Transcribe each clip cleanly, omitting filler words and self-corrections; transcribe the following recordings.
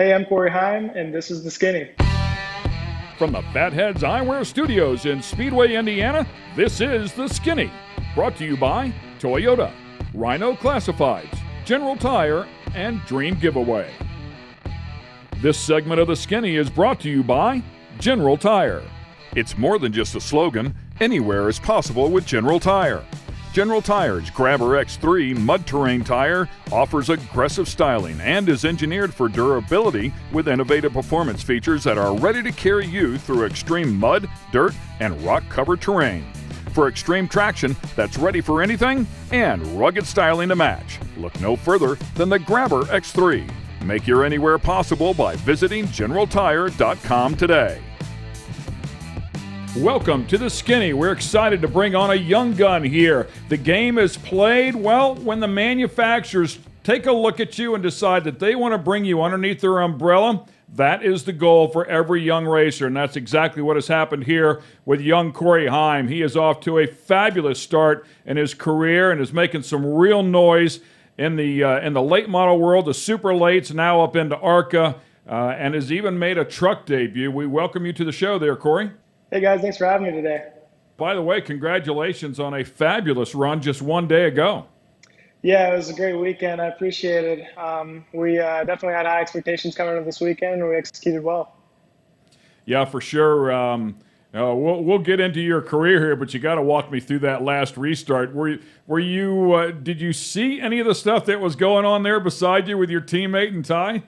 Hey, I'm Corey Heim, and this is The Skinny. From the Fatheads Eyewear Studios in Speedway, Indiana, this is The Skinny. Brought to you by Toyota, Rhino Classifieds, General Tire, and Dream Giveaway. This segment of The Skinny is brought to you by General Tire. It's more than just a slogan. Anywhere is possible with General Tire. General Tire's Grabber X3 mud terrain tire offers aggressive styling and is engineered for durability with innovative performance features that are ready to carry you through extreme mud, dirt, and rock-covered terrain. For extreme traction that's ready for anything and rugged styling to match, look no further than the Grabber X3. Make your anywhere possible by visiting GeneralTire.com today. Welcome to The Skinny. We're excited to bring on a young gun here. The game is played, well, when the manufacturers take a look at you and decide that they want to bring you underneath their umbrella. That is the goal for every young racer, and that's exactly what has happened here with young Corey Heim. He is off to a fabulous start in his career and is making some real noise in the late model world, the super lates, now up into ARCA, and has even made a truck debut. We welcome you to the show there, Corey. Hey guys, thanks for having me today. By the way, congratulations on a fabulous run just one day ago. Yeah, it was a great weekend. I appreciate it. We definitely had high expectations coming into this weekend, and we executed well. Yeah, for sure. We'll get into your career here, but you got to walk me through that last restart. Did you see any of the stuff that was going on there beside you with your teammate and Ty?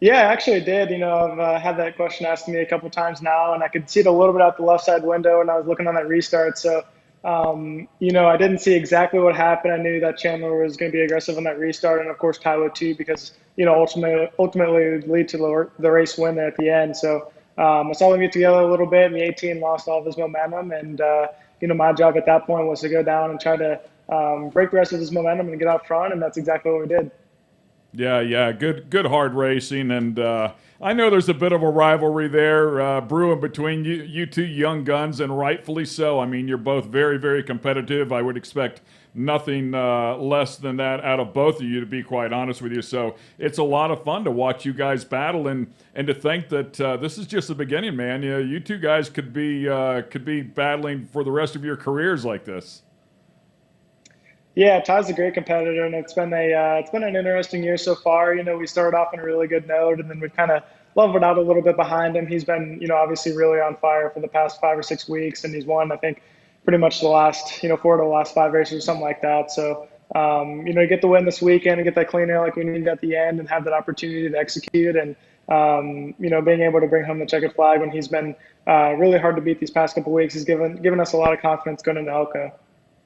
Yeah, I actually did. I've had that question asked to me a couple times now, and I could see it a little bit out the left side window when I was looking on that restart. So, I didn't see exactly what happened. I knew that Chandler was going to be aggressive on that restart, and of course Ty would too, because ultimately it would lead to the race win there at the end. So I saw them get together a little bit, and the 18 lost all of his momentum, and my job at that point was to go down and try to break the rest of his momentum and get out front, and that's exactly what we did. Yeah, good hard racing, and I know there's a bit of a rivalry there brewing between you two young guns, and rightfully so. I mean, you're both very, very competitive. I would expect nothing less than that out of both of you, to be quite honest with you. So it's a lot of fun to watch you guys battle, and to think that this is just the beginning, man. You two guys could be battling for the rest of your careers like this. Yeah, Ty's a great competitor, and it's been an interesting year so far. We started off on a really good note, and then we've kind of leveled out a little bit behind him. He's been, obviously really on fire for the past 5 or 6 weeks, and he's won, I think, pretty much the last, 4 of the last 5 races or something like that. So, to get the win this weekend and get that clean air like we needed at the end, and have that opportunity to execute, and being able to bring home the checkered flag when he's been really hard to beat these past couple weeks has given us a lot of confidence going into ARCA.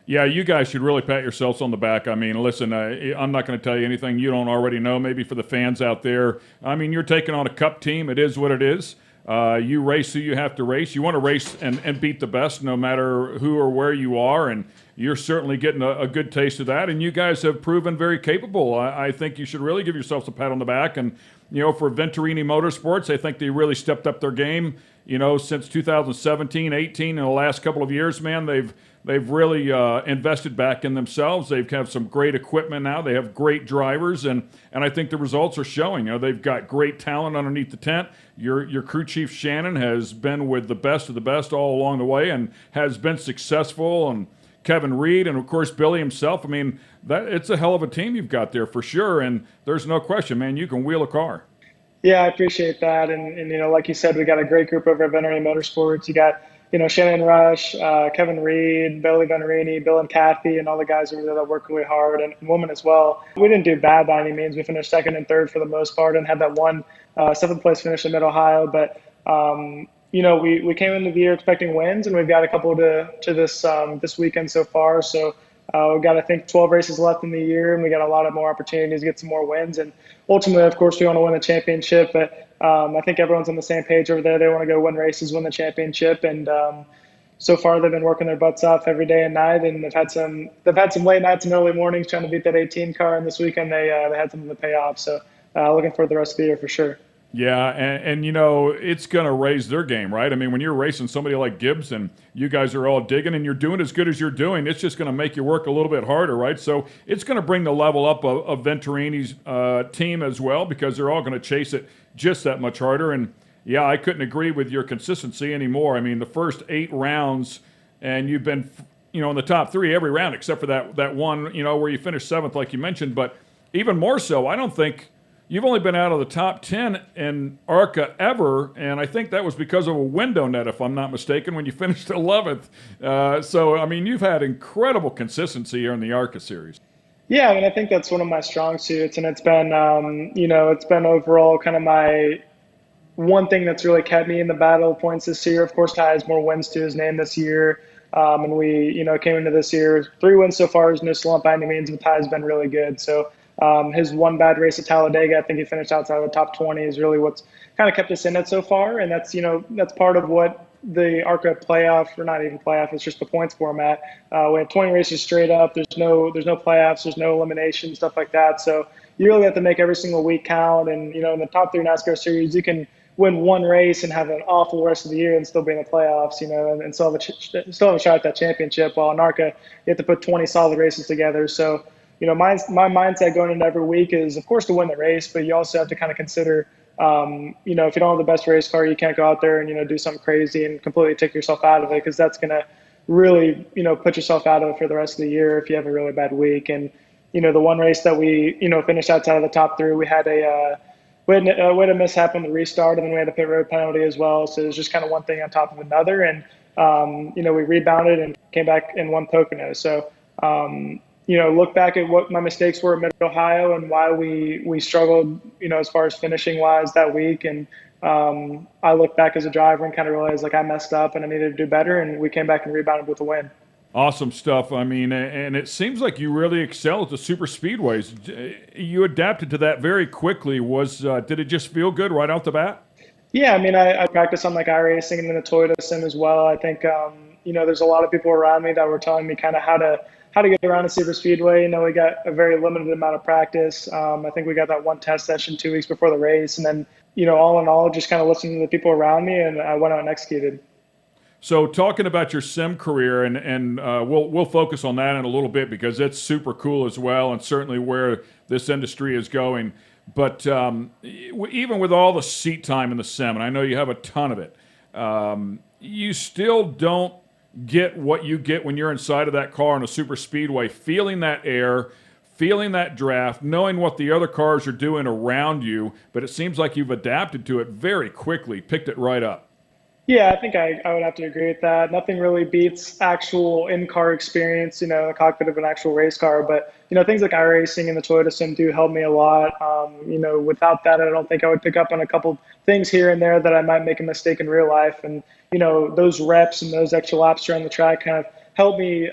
Yeah, you guys should really pat yourselves on the back. I mean, listen, I'm not going to tell you anything you don't already know, maybe for the fans out there. I mean, you're taking on a cup team. It is what it is. You race who you have to race. You want to race and beat the best no matter who or where you are, and you're certainly getting a good taste of that, and you guys have proven very capable. I think you should really give yourselves a pat on the back, and, for Venturini Motorsports, I think they really stepped up their game, since 2017, 18, in the last couple of years, man. They've really invested back in themselves. They've have some great equipment now. They have great drivers, and I think the results are showing. They've got great talent underneath the tent. Your crew chief Shannon has been with the best of the best all along the way and has been successful. And Kevin Reed, and of course Billy himself. I mean, it's a hell of a team you've got there for sure. And there's no question, man, you can wheel a car. Yeah, I appreciate that. And like you said, we got a great group over at Venturini Motorsports. You got Shannon Rush, Kevin Reed, Billy Venturini, Bill and Kathy, and all the guys over there that work really hard, and women as well. We didn't do bad by any means. We finished second and third for the most part, and had that one 7th place finish in Mid-Ohio. But we came into the year expecting wins, and we've got a couple to this weekend so far. So we've got, I think, 12 races left in the year, and we got a lot of more opportunities to get some more wins. And ultimately, of course, we want to win the championship. But I think everyone's on the same page over there. They want to go win races, win the championship, and so far they've been working their butts off every day and night. And they've had some late nights and early mornings trying to beat that 18 car. And this weekend they had something to pay off. So looking for the rest of the year for sure. Yeah, and you know, it's going to raise their game, right? I mean, when you're racing somebody like Gibbs and you guys are all digging and you're doing as good as you're doing, it's just going to make you work a little bit harder, right? So it's going to bring the level up of Venturini's team as well, because they're all going to chase it just that much harder. And yeah, I couldn't agree with your consistency anymore. I mean, the first 8 rounds, and you've been, you know, in the top 3 every round except for that one, you know, where you finished 7th, like you mentioned. But even more so, I don't think you've only been out of the top 10 in ARCA ever, and I think that was because of a window net, if I'm not mistaken, when you finished 11th. So, I mean, you've had incredible consistency here in the ARCA series. Yeah, I mean, I think that's one of my strong suits, and it's been, it's been overall kind of my one thing that's really kept me in the battle of points this year. Of course, Ty has more wins to his name this year, and we, came into this year 3 wins so far is no slump by any means, but Ty has been really good. So. His one bad race at Talladega, I think he finished outside of the top 20, is really what's kind of kept us in it so far. And that's, that's part of what the ARCA playoff, or not even playoff, it's just the points format. We have 20 races straight up. There's no playoffs, there's no elimination, stuff like that. So you really have to make every single week count. And, in the top 3 NASCAR series, you can win one race and have an awful rest of the year and still be in the playoffs, and still have a shot at that championship. While in ARCA, you have to put 20 solid races together. So, my mindset going into every week is, of course, to win the race, but you also have to kind of consider, if you don't have the best race car, you can't go out there and, do something crazy and completely take yourself out of it, because that's going to really, put yourself out of it for the rest of the year if you have a really bad week. And, the one race that we, finished outside of the top 3, we had we had a mishap on the restart, and then we had a pit road penalty as well. So it was just kind of one thing on top of another. And, we rebounded and came back and won Poconos. So, look back at what my mistakes were at Mid-Ohio and why we struggled, as far as finishing wise that week. And I look back as a driver and kind of realized like I messed up and I needed to do better. And we came back and rebounded with a win. Awesome stuff. I mean, and it seems like you really excel at the super speedways. You adapted to that very quickly. Did it just feel good right out the bat? Yeah, I mean, I practice on like iRacing and then the Toyota sim as well. I think, there's a lot of people around me that were telling me kind of how to get around a super speedway. We got a very limited amount of practice. I think we got that one test session 2 weeks before the race. And then, all in all, just kind of listening to the people around me, and I went out and executed. So talking about your sim career, and we'll focus on that in a little bit because it's super cool as well, and certainly where this industry is going. But even with all the seat time in the sim, and I know you have a ton of it, you still don't get what you get when you're inside of that car in a super speedway, feeling that air, feeling that draft, knowing what the other cars are doing around you. But it seems like you've adapted to it very quickly, picked it right up. Yeah, I think I would have to agree with that. Nothing really beats actual in-car experience, the cockpit of an actual race car. But, things like iRacing and the Toyota Sim do help me a lot. Without that, I don't think I would pick up on a couple things here and there that I might make a mistake in real life. And, those reps and those extra laps around the track kind of help me,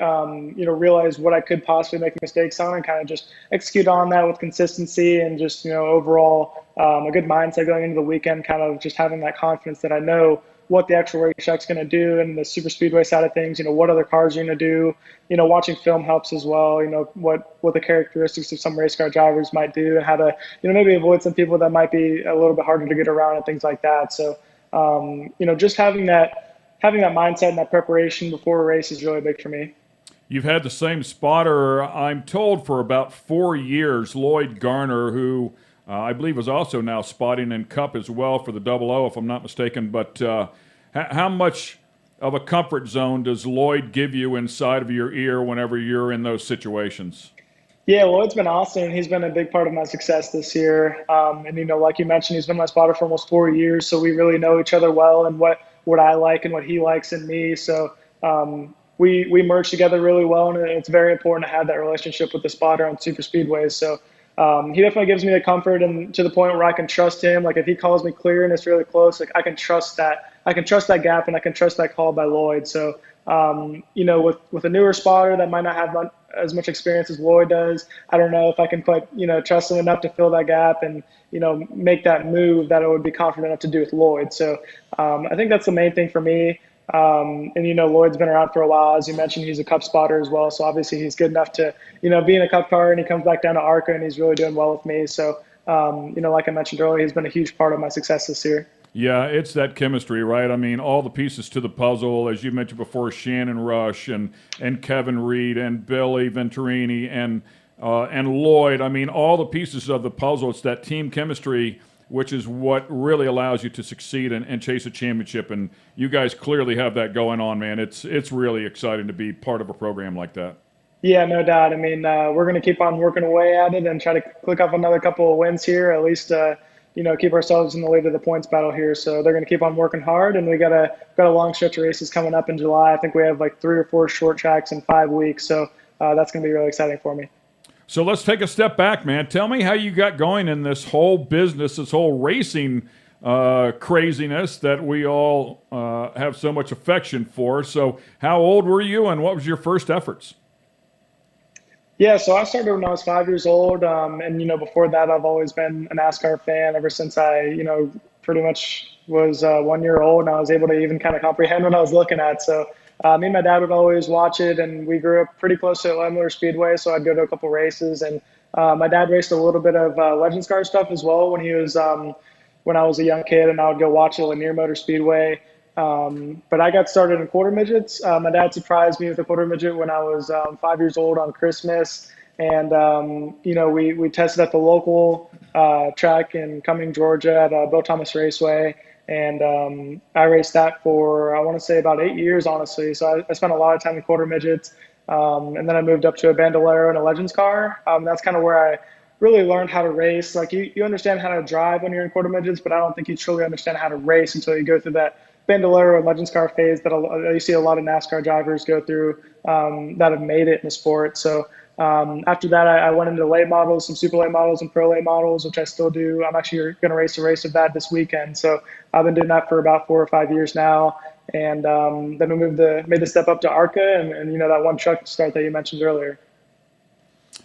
realize what I could possibly make mistakes on and kind of just execute on that with consistency and just, overall a good mindset going into the weekend, kind of just having that confidence that I know what the actual racetrack's going to do, and the super speedway side of things, what other cars are going to do. Watching film helps as well, what the characteristics of some race car drivers might do, and how to, maybe avoid some people that might be a little bit harder to get around and things like that. So, just having that mindset and that preparation before a race is really big for me. You've had the same spotter, I'm told, for about 4 years, Lloyd Garner, who I believe is also now spotting in Cup as well for the 00, if I'm not mistaken. But how much of a comfort zone does Lloyd give you inside of your ear whenever you're in those situations? Yeah, Lloyd's been awesome. He's been a big part of my success this year. And, like you mentioned, he's been my spotter for almost 4 years. So we really know each other well, and what I like and what he likes in me. So we merge together really well. And it's very important to have that relationship with the spotter on super speedways. So he definitely gives me the comfort, and to the point where I can trust him. Like if he calls me clear and it's really close, like I can trust that. I can trust that gap, and I can trust that call by Lloyd. So, with a newer spotter that might not have as much experience as Lloyd does, I don't know if I can trust him enough to fill that gap and, make that move that I would be confident enough to do with Lloyd. So I think that's the main thing for me. And, Lloyd's been around for a while. As you mentioned, he's a Cup spotter as well. So obviously he's good enough to, be in a Cup car, and he comes back down to ARCA and he's really doing well with me. So like I mentioned earlier, he's been a huge part of my success this year. Yeah, it's that chemistry, right? I mean, all the pieces to the puzzle, as you mentioned before, Shannon Rush and Kevin Reed and Billy Venturini and Lloyd. I mean, all the pieces of the puzzle. It's that team chemistry, which is what really allows you to succeed and chase a championship. And you guys clearly have that going on, man. It's really exciting to be part of a program like that. Yeah, no doubt. I mean, we're going to keep on working away at it and try to click off another couple of wins here, at least, keep ourselves in the lead of the points battle here. So they're going to keep on working hard, and we got a long stretch of races coming up in July. I think we have like 3 or 4 short tracks in 5 weeks. So that's going to be really exciting for me. So let's take a step back, man. Tell me how you got going in this whole business, this whole racing craziness that we all have so much affection for. So how old were you, and what was your first efforts? Yeah, so I started when I was 5 years old, and before that, I've always been a NASCAR fan ever since I, pretty much was 1 year old, and I was able to even kind of comprehend what I was looking at. So me and my dad would always watch it, and we grew up pretty close to Atlanta Motor Speedway, so I'd go to a couple races, and my dad raced a little bit of Legends car stuff as well when I was a young kid, and I would go watch it at Lanier Motor Speedway. But I got started in quarter midgets. My dad surprised me with a quarter midget when I was 5 years old on Christmas. And, we tested at the local track in Cumming, Georgia at Bill Thomas Raceway. And I raced that for, I want to say, about 8 years, honestly. So I spent a lot of time in quarter midgets. And then I moved up to a Bandolero and a Legends car. That's kind of where I really learned how to race. Like you understand how to drive when you're in quarter midgets, but I don't think you truly understand how to race until you go through that Bandolero and Legends car phase that you see a lot of NASCAR drivers go through that have made it in the sport. So after that, I went into late models, some super late models and pro late models, which I still do. I'm actually going to race a race of that this weekend. So I've been doing that for about 4 or 5 years now. And then we made the step up to ARCA and that one truck start that you mentioned earlier.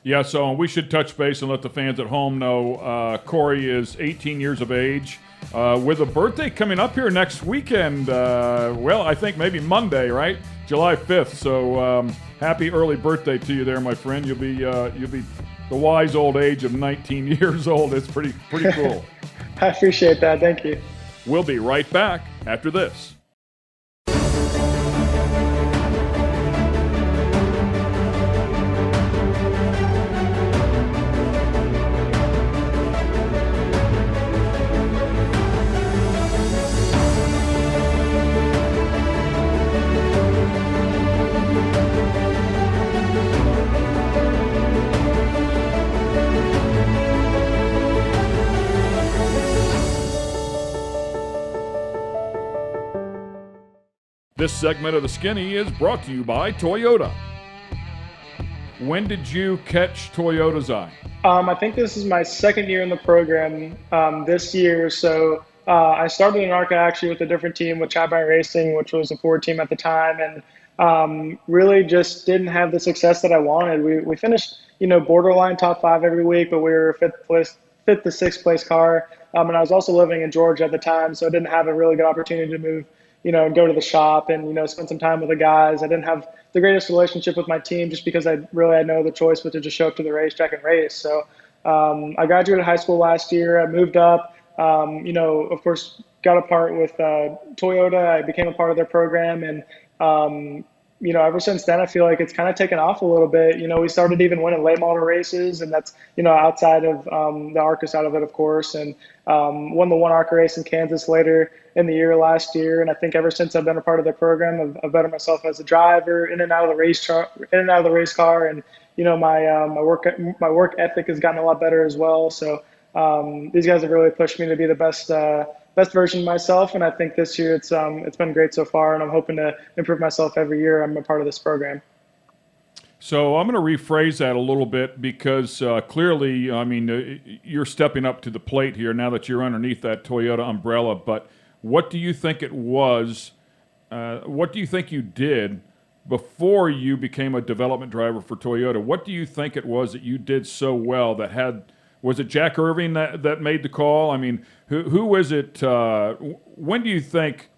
Yeah, so we should touch base and let the fans at home know Corey is 18 years of age. With a birthday coming up here next weekend, I think maybe Monday, right? July 5th. So happy early birthday to you there, my friend. You'll be the wise old age of 19 years old. It's pretty cool. I appreciate that. Thank you. We'll be right back after this. This segment of The Skinny is brought to you by Toyota. When did you catch Toyota's eye? I think this is my second year in the program this year. So I started in ARCA actually with a different team with Chad Bryant Racing, which was a Ford team at the time, and really just didn't have the success that I wanted. We finished, borderline top 5 every week, but we were fifth to sixth place car. And I was also living in Georgia at the time, so I didn't have a really good opportunity to move and go to the shop and, spend some time with the guys. I didn't have the greatest relationship with my team just because I really had no other choice but to just show up to the racetrack and race. So I graduated high school last year. I moved up, of course, got a part with Toyota. I became a part of their program. And, ever since then, I feel like it's kind of taken off a little bit. We started even winning late model races, and that's, outside of the ARCA side of it, of course, and won the one ARCA race in Kansas later in the year last year. And I think ever since I've been a part of their program, I've bettered myself as a driver, in and out of the race car, and my work ethic has gotten a lot better as well. So these guys have really pushed me to be the best version of myself, and I think this year it's been great so far, and I'm hoping to improve myself every year I'm a part of this program. So I'm going to rephrase that a little bit because clearly, you're stepping up to the plate here now that you're underneath that Toyota umbrella. But what do you think it was? What do you think you did before you became a development driver for Toyota? What do you think it was that you did so well that had? Was it Jack Irving that made the call? I mean, who was it? When do you think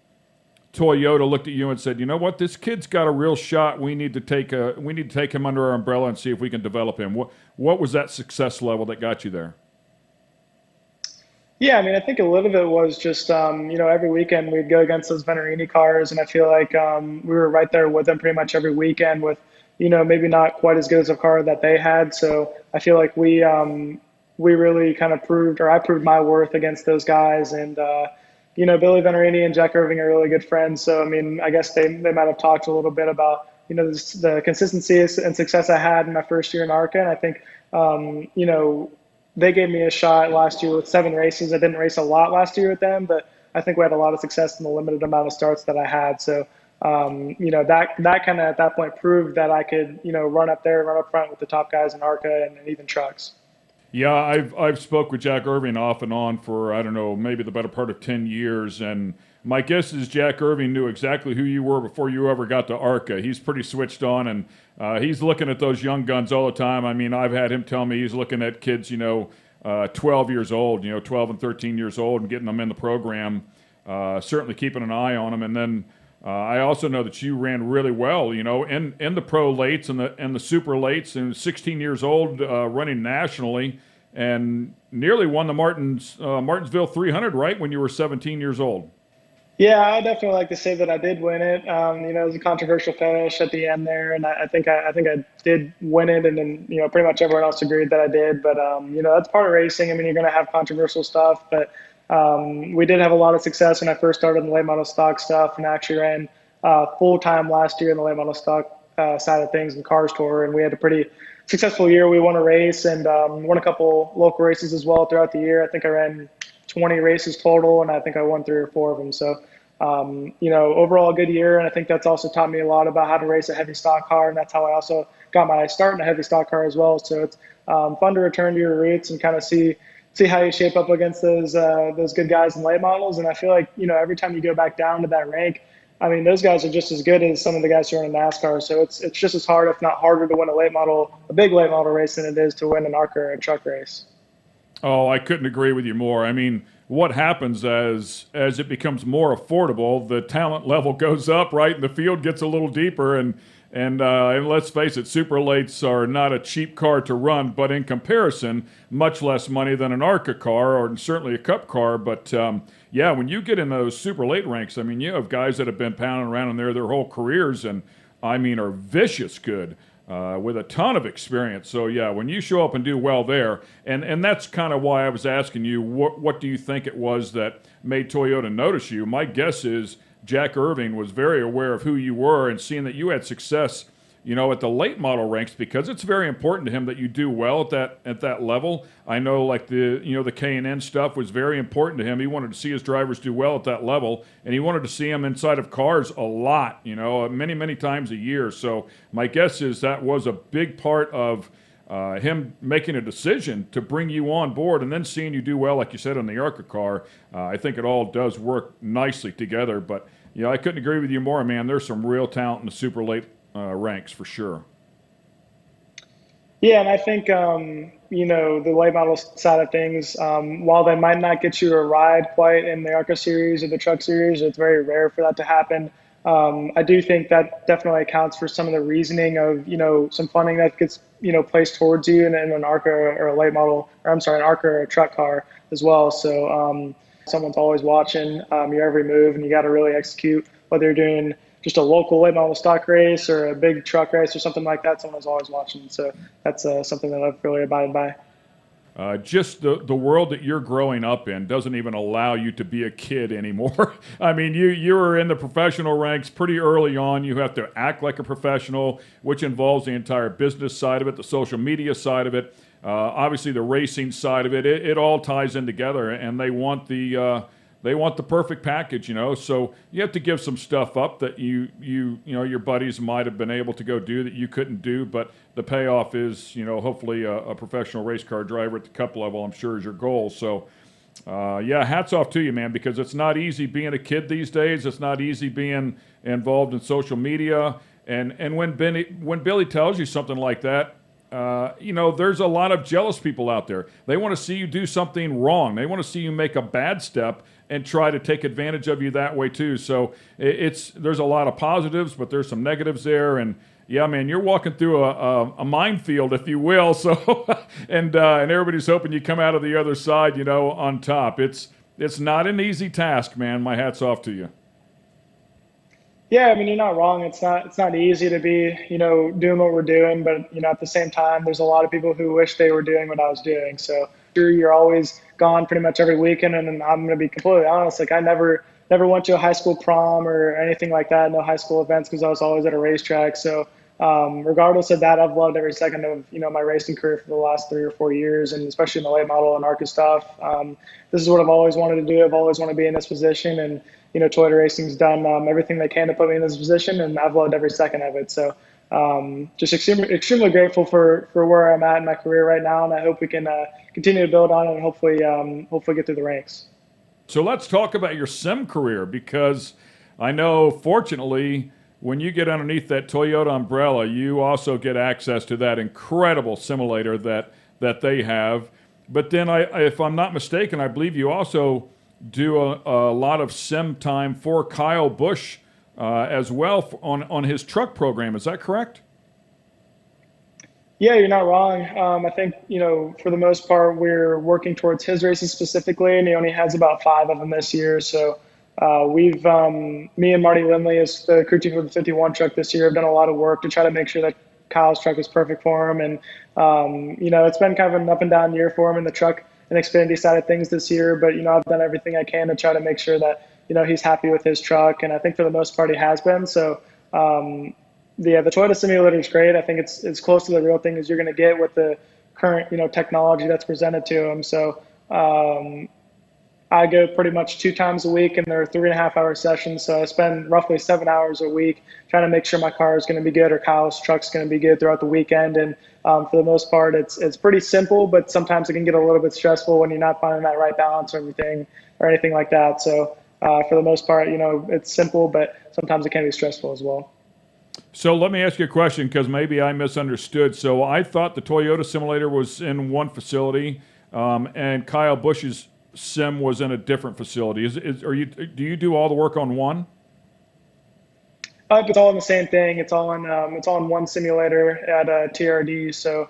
Toyota looked at you and said, "You know what? This kid's got a real shot. We need to take him under our umbrella and see if we can develop him." What was that success level that got you there? Yeah, I mean, I think a little bit was just, every weekend we'd go against those Venturini cars, and I feel like we were right there with them pretty much every weekend with, maybe not quite as good as a car that they had. So I feel like we really kind of proved, or I proved my worth against those guys. And, Billy Venturini and Jack Irving are really good friends. So, I mean, I guess they might have talked a little bit about, the consistency and success I had in my first year in ARCA. And I think, they gave me a shot last year with 7 races. I didn't race a lot last year with them, but I think we had a lot of success in the limited amount of starts that I had. So, that kind of at that point proved that I could, run up there, run up front with the top guys in ARCA and even trucks. Yeah, I've spoke with Jack Irving off and on for, I don't know, maybe the better part of 10 years, and my guess is Jack Irving knew exactly who you were before you ever got to ARCA. He's pretty switched on, and he's looking at those young guns all the time. I mean, I've had him tell me he's looking at kids, 12 years old, 12 and 13 years old, and getting them in the program, certainly keeping an eye on them. And then I also know that you ran really well, in the pro lates and the super lates, and 16 years old, running nationally, and nearly won the Martinsville 300, right, when you were 17 years old. Yeah, I definitely like to say that I did win it. It was a controversial finish at the end there, and I think I did win it, and then pretty much everyone else agreed that I did. But that's part of racing. I mean, you're going to have controversial stuff, but we did have a lot of success when I first started in the late model stock stuff, and I actually ran full time last year in the late model stock side of things in Cars Tour, and we had a pretty successful year. We won a race and won a couple local races as well throughout the year. I think I ran 20 races total, and I think I won 3 or 4 of them. So, overall a good year. And I think that's also taught me a lot about how to race a heavy stock car. And that's how I also got my start in a heavy stock car as well. So it's fun to return to your roots and kind of see how you shape up against those good guys in late models. And I feel like, every time you go back down to that rank, I mean, those guys are just as good as some of the guys who are in NASCAR. So it's just as hard, if not harder, to win a big late model race than it is to win an ARCA or a truck race. Oh, I couldn't agree with you more. I mean, what happens as it becomes more affordable, the talent level goes up, right? And the field gets a little deeper, and let's face it, super lates are not a cheap car to run, but in comparison, much less money than an ARCA car or certainly a Cup car. But yeah, when you get in those super late ranks, I mean, you have guys that have been pounding around in there their whole careers, and I mean, are vicious good. With a ton of experience. So yeah, when you show up and do well there, and that's kind of why I was asking you, what do you think it was that made Toyota notice you? My guess is Jack Irving was very aware of who you were and seeing that you had success, at the late model ranks, because it's very important to him that you do well at that level. I know, like the K&N stuff was very important to him. He wanted to see his drivers do well at that level, and he wanted to see them inside of cars a lot, many times a year. So my guess is that was a big part of him making a decision to bring you on board, and then seeing you do well, like you said, on the ARCA car. I think it all does work nicely together. But I couldn't agree with you more, man. There's some real talent in the super late ranks for sure. Yeah, and I think the late model side of things, while they might not get you a ride quite in the ARCA series or the truck series, it's very rare for that to happen. I do think that definitely accounts for some of the reasoning of some funding that gets placed towards you in an ARCA or a late model, or I'm sorry, an ARCA or a truck car as well. So someone's always watching your every move, and you got to really execute, whether you're doing just a local late model stock race or a big truck race or something like that. Someone's always watching. So that's something that I've really abided by. Just the world that you're growing up in doesn't even allow you to be a kid anymore. I mean, you were in the professional ranks pretty early on. You have to act like a professional, which involves the entire business side of it, the social media side of it, obviously the racing side of it. It all ties in together, and they want the perfect package, So you have to give some stuff up that your buddies might have been able to go do that you couldn't do, but the payoff is, hopefully a professional race car driver at the Cup level, I'm sure, is your goal. So, yeah, hats off to you, man, because it's not easy being a kid these days. It's not easy being involved in social media. And when Billy tells you something like that, there's a lot of jealous people out there. They want to see you do something wrong. They want to see you make a bad step and try to take advantage of you that way too. So there's a lot of positives, but there's some negatives there. And yeah, man, you're walking through a minefield, if you will. So, and everybody's hoping you come out of the other side, you know, on top. It's not an easy task, man. My hat's off to you. Yeah, I mean, you're not wrong. It's not easy to be, doing what we're doing, but at the same time, there's a lot of people who wish they were doing what I was doing. So sure, you're always gone pretty much every weekend, and I'm going to be completely honest. Like I never went to a high school prom or anything like that. No high school events because I was always at a racetrack. So regardless of that, I've loved every second of my racing career for the last 3 or 4 years, and especially in the late model and ARCA stuff. This is what I've always wanted to do. I've always wanted to be in this position, and Toyota Racing's done everything they can to put me in this position, and I've loved every second of it. So just extremely grateful for where I'm at in my career right now, and I hope we can continue to build on it and hopefully get through the ranks. So let's talk about your sim career, because I know, fortunately, when you get underneath that Toyota umbrella, you also get access to that incredible simulator that they have. But then, if I'm not mistaken, I believe you also do a lot of sim time for Kyle Busch as well on his truck program. Is that correct? Yeah, you're not wrong. I think, for the most part, we're working towards his races specifically, and he only has about 5 of them this year. So me and Marty Lindley, as the crew chief of the 51 truck this year, have done a lot of work to try to make sure that Kyle's truck is perfect for him. And, it's been kind of an up and down year for him in the truck and Xfinity side of things this year. But, I've done everything I can to try to make sure that, he's happy with his truck. And I think for the most part, he has been. So, the Toyota simulator is great. I think it's close to the real thing as you're going to get with the current, technology that's presented to him. So, I go pretty much 2 times a week, and they're 3.5-hour sessions. So I spend roughly 7 hours a week trying to make sure my car is going to be good or Kyle's truck's going to be good throughout the weekend. And for the most part, it's pretty simple, but sometimes it can get a little bit stressful when you're not finding that right balance or anything like that. So for the most part, it's simple, but sometimes it can be stressful as well. So let me ask you a question, because maybe I misunderstood. So I thought the Toyota simulator was in one facility, and Kyle Busch's sim was in a different facility. Do you do all the work on one? It's all in the same thing. It's all in one simulator at TRD. So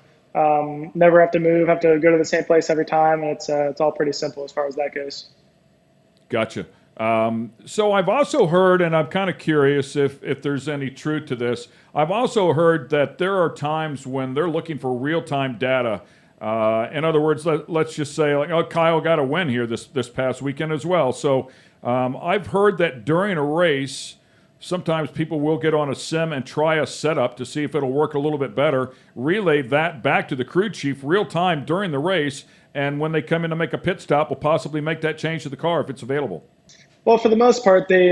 never have to move, have to go to the same place every time, and it's all pretty simple as far as that goes. Gotcha. So I've also heard, and I'm kind of curious if there's any truth to this, I've also heard that there are times when they're looking for real-time data. In other words, let's just say, like, oh, Kyle got a win here this past weekend as well. So I've heard that during a race, sometimes people will get on a sim and try a setup to see if it'll work a little bit better, relay that back to the crew chief real time during the race, and when they come in to make a pit stop, will possibly make that change to the car if it's available. Well, for the most part, they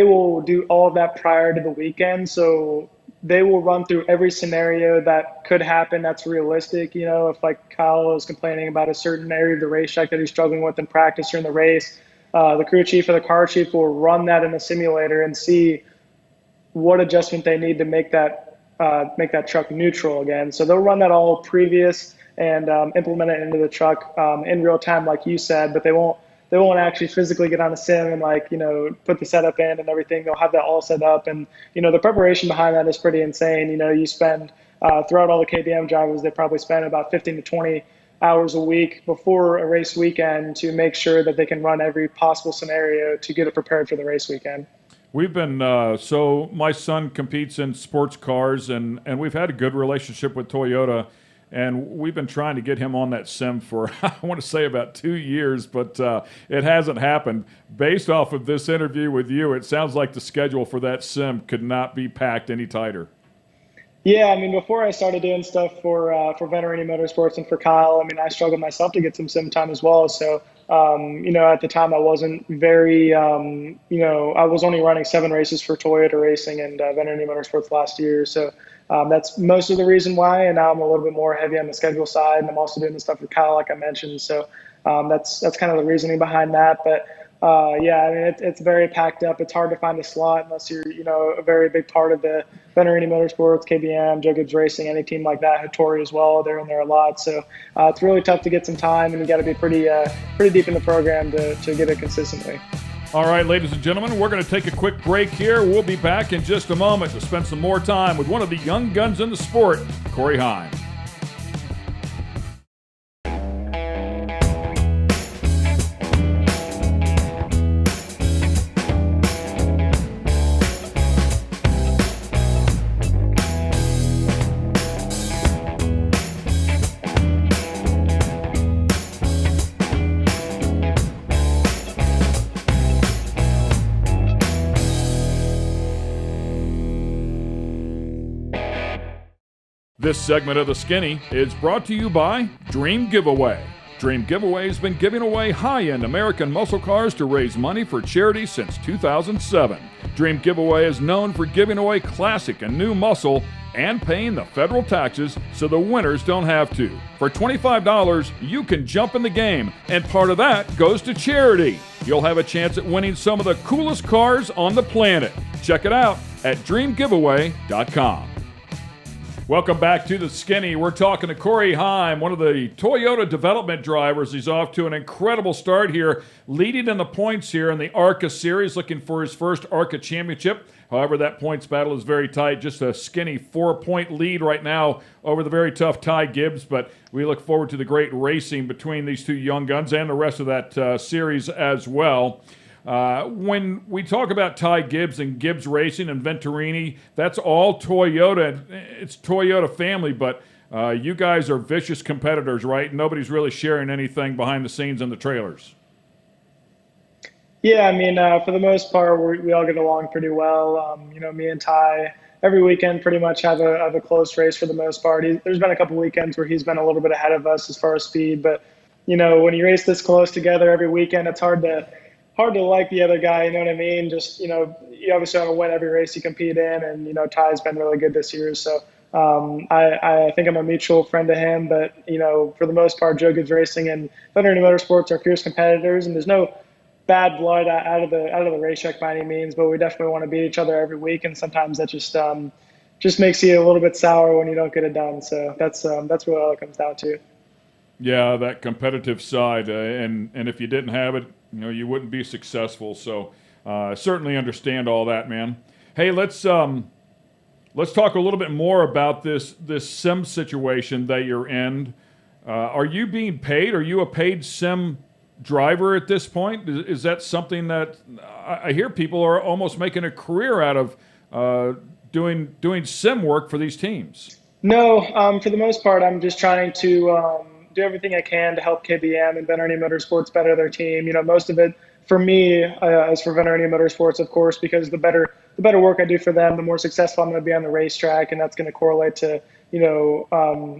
will do all of that prior to the weekend. So they will run through every scenario that could happen that's realistic. If like Kyle is complaining about a certain area of the racetrack that he's struggling with in practice or in the race, the crew chief or the car chief will run that in the simulator and see what adjustment they need to make that truck neutral again. So they'll run that all previous and implement it into the truck in real time, like you said, but they won't actually physically get on a sim and put the setup in and everything. They'll have that all set up, and the preparation behind that is pretty insane. You spend throughout all the KBM drivers, they probably spend about 15 to 20 hours a week before a race weekend to make sure that they can run every possible scenario to get it prepared for the race weekend. We've been so my son competes in sports cars, and we've had a good relationship with Toyota. And we've been trying to get him on that sim for, I want to say, about 2 years, but it hasn't happened. Based off of this interview with you, it sounds like the schedule for that sim could not be packed any tighter. Yeah, I mean, before I started doing stuff for Venturini Motorsports and for Kyle, I mean, I struggled myself to get some sim time as well. So, at the time I wasn't very, I was only running 7 races for Toyota Racing and Venturini Motorsports last year. So that's most of the reason why. And now I'm a little bit more heavy on the schedule side, and I'm also doing the stuff with Kyle, like I mentioned. So that's kind of the reasoning behind that. But yeah, I mean, it's very packed up. It's hard to find a slot unless you're, a very big part of the Venturini Motorsports, KBM, Joe Gibbs Racing, any team like that, Hattori as well. They're in there a lot. So it's really tough to get some time, and you got to be pretty deep in the program to get it consistently. All right, ladies and gentlemen, we're going to take a quick break here. We'll be back in just a moment to spend some more time with one of the young guns in the sport, Corey Heim. This segment of The Skinny is brought to you by Dream Giveaway. Dream Giveaway has been giving away high-end American muscle cars to raise money for charity since 2007. Dream Giveaway is known for giving away classic and new muscle and paying the federal taxes so the winners don't have to. For $25, you can jump in the game, and part of that goes to charity. You'll have a chance at winning some of the coolest cars on the planet. Check it out at dreamgiveaway.com. Welcome back to The Skinny. We're talking to Corey Heim, one of the Toyota development drivers. He's off to an incredible start here, leading in the points here in the ARCA Series, looking for his first ARCA championship. However, that points battle is very tight, just a skinny 4-point lead right now over the very tough Ty Gibbs, but we look forward to the great racing between these two young guns and the rest of that series as well. When we talk about Ty Gibbs and Gibbs Racing and Venturini, that's all Toyota. It's Toyota family, but you guys are vicious competitors, right? Nobody's really sharing anything behind the scenes in the trailers. Yeah, I mean, for the most part, we all get along pretty well. Me and Ty, every weekend pretty much have a close race for the most part. There's been a couple weekends where he's been a little bit ahead of us as far as speed, but, when you race this close together every weekend, it's hard to like the other guy, you know what I mean? Just, you obviously want to win every race you compete in, and, Ty's been really good this year. So I think I'm a mutual friend to him, but, for the most part, Joe Gibbs Racing and Venturini Motorsports are fierce competitors, and there's no bad blood out of the racetrack by any means, but we definitely want to beat each other every week, and sometimes that just makes you a little bit sour when you don't get it done. So that's what it all comes down to. Yeah, that competitive side, and if you didn't have it, you wouldn't be successful. So certainly understand all that, man. Hey, let's talk a little bit more about this sim situation that you're in. Are you being paid? Are you a paid sim driver at this point? Is that something that I hear people are almost making a career out of doing sim work for these teams? No, for the most part, I'm just trying to do everything I can to help KBM and Venturini Motorsports better their team. Most of it for me is for Venturini Motorsports, of course, because the better work I do for them, the more successful I'm going to be on the racetrack, and that's going to correlate to